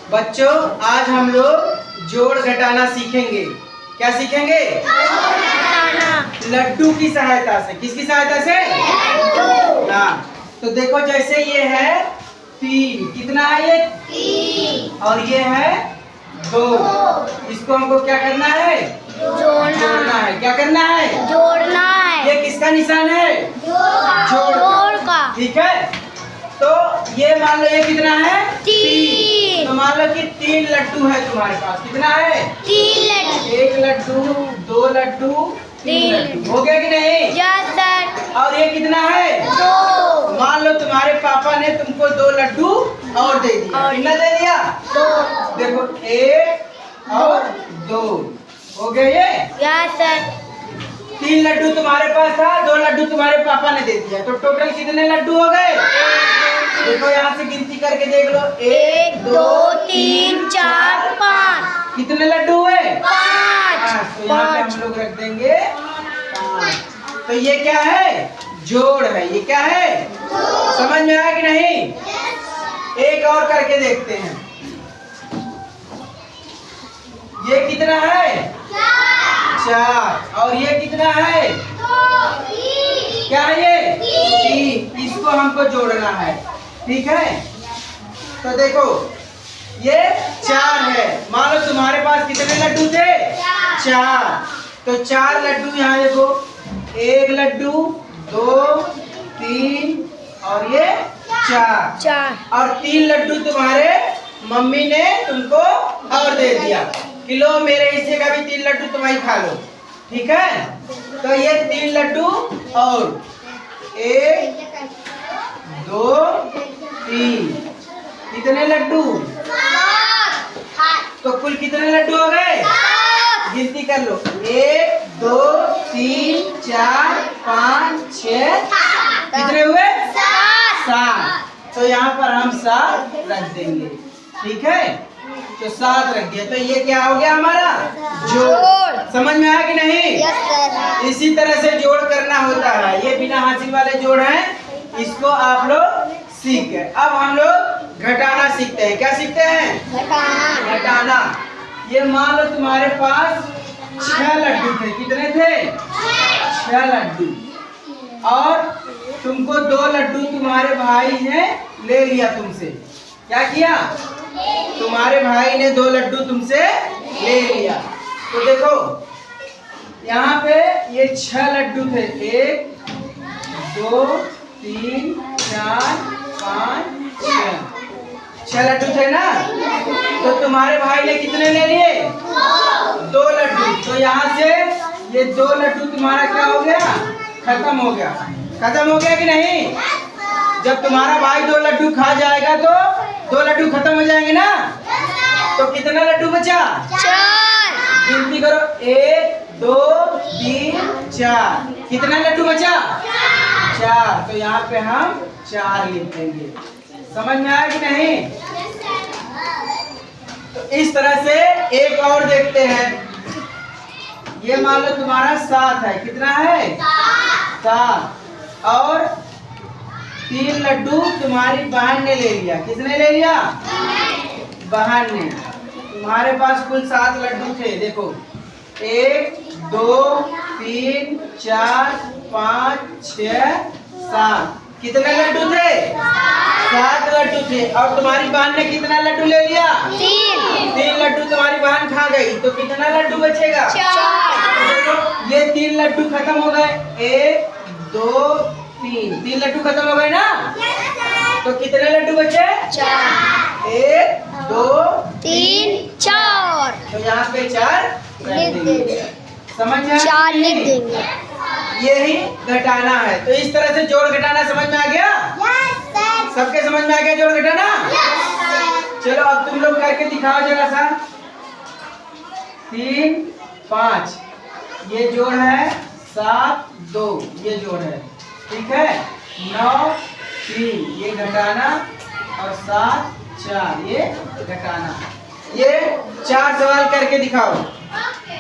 बच्चों आज हम लोग जोड़ घटाना सीखेंगे। क्या सीखेंगे? लड्डू की सहायता से। किसकी सहायता से? हाँ, तो देखो जैसे ये है 3, कितना है ये? 3 और ये है 2। इसको हमको क्या करना है? जोड़ना है। क्या करना है? जोड़ना है। ये किसका निशान है? जोड़ का। ठीक है, तो ये मान लो ये कितना है? 3। तो मान लो कि 3 लड्डू है तुम्हारे पास। कितना है? 3 लड्डू। 1 लड्डू, 2 लड्डू, 3 लड्डू। हो गया कि नहीं? Yes sir. और ये कितना है? 2। मान लो तुम्हारे पापा ने तुमको 2 लड्डू और दे दिया। कितना दे दिया? 2। देखो 1 और 2 हो गए ये। Yes sir. 3 लड्डू तुम्हारे पास था, 2 लड्डू तुम्हारे पापा ने दे दिया, तो टोटल कितने लड्डू हो गए? देखो यहाँ से गिनती करके देख लो। 1 2 3 4 5। कितने लड्डू हुए? 5। तो यहाँ पे हम लोग रख देंगे 5। तो ये क्या है? जोड़ है। ये क्या है? समझ में आया कि नहीं? एक और करके देखते हैं। ये कितना है? 4। और ये कितना है? क्या है ये? 3। इसको हमको जोड़ना है। ठीक है, तो देखो ये 4 है। मान लो तुम्हारे पास कितने लड्डू थे? 4। तो 4 लड्डू यहाँ देखो, 1 लड्डू, 2 3 और ये 4। और 3 लड्डू तुम्हारे मम्मी ने तुमको और दे दिया। किलो मेरे हिस्से का भी 3 लड्डू तुम ही खा लो। ठीक है, तो ये 3 लड्डू और 1 2 3। कितने लड्डू? तो कुल कितने लड्डू हो गए? गिनती कर लो। 1 2 3 4 5 6। कितने हुए? 7। तो यहाँ पर हम 7 रख देंगे। ठीक है, तो 7 रख दिया। तो ये क्या हो गया हमारा? जोड़। समझ में आया कि नहीं? Yes sir. इसी तरह से जोड़ करना होता है। ये बिना हासिल वाले जोड़ हैं, इसको आप लोग सीख गए। अब हम लोग घटाना सीखते हैं। क्या सीखते हैं? घटाना। ये मान लो तुम्हारे पास 6 लड्डू थे। कितने थे? 6 लड्डू। और तुमको 2 लड्डू तुम्हारे भाई ने ले लिया तुमसे। क्या किया? तुम्हारे भाई ने 2 लड्डू तुमसे ले लिया। तो देखो यहाँ पे ये 6 लड्डू थे। 1 2 3 4 5 6 लड्डू थे ना। तो तुम्हारे भाई ने कितने ले लिए? 2 लड्डू। तो यहाँ से ये 2 लड्डू तुम्हारा क्या हो गया? खत्म हो गया। खत्म हो गया कि नहीं? जब तुम्हारा भाई 2 लड्डू खा जाएगा तो 2 लड्डू खत्म हो जाएंगे ना। तो कितना लड्डू बचा? 4। गिनती करो। 1 2 3 4। कितना लड्डू बचा? 4। तो यहाँ पे हम 4 लिख देंगे। समझ में आया कि नहीं? तो इस तरह से एक और देखते हैं। ये मान लो तुम्हारा 7 है। कितना है? 7। और 3 लड्डू तुम्हारी बहन ने ले लिया। किसने ले लिया? बहन ने। तुम्हारे पास कुल 7 लड्डू थे। देखो 1 2 3 4 5 6 7। कितने लड्डू थे? 7 लड्डू थे। और तुम्हारी बहन ने कितना लड्डू ले लिया? 3 लड्डू तुम्हारी बहन खा गई। तो कितना लड्डू बचेगा? 4। ये 3 लड्डू खत्म हो गए। 1 2 3 लड्डू खत्म हो गए ना। तो कितने लड्डू बचे? 4। 1 2 3 4। तो यहाँ पे 4 रख देंगे। समझ में? 4 लिख देंगे। यही घटाना है। तो इस तरह से जोड़ घटाना समझ में आ गया? सबके समझ में आ गया जोड़ घटाना? चलो अब तुम लोग करके दिखाओ जरा सा। 3 5 ये जोड़ है। 7 2 ये जोड़ है। ठीक है, 9 3 ये घटाना और 7 4 ये घटाना। ये 4 सवाल करके दिखाओ।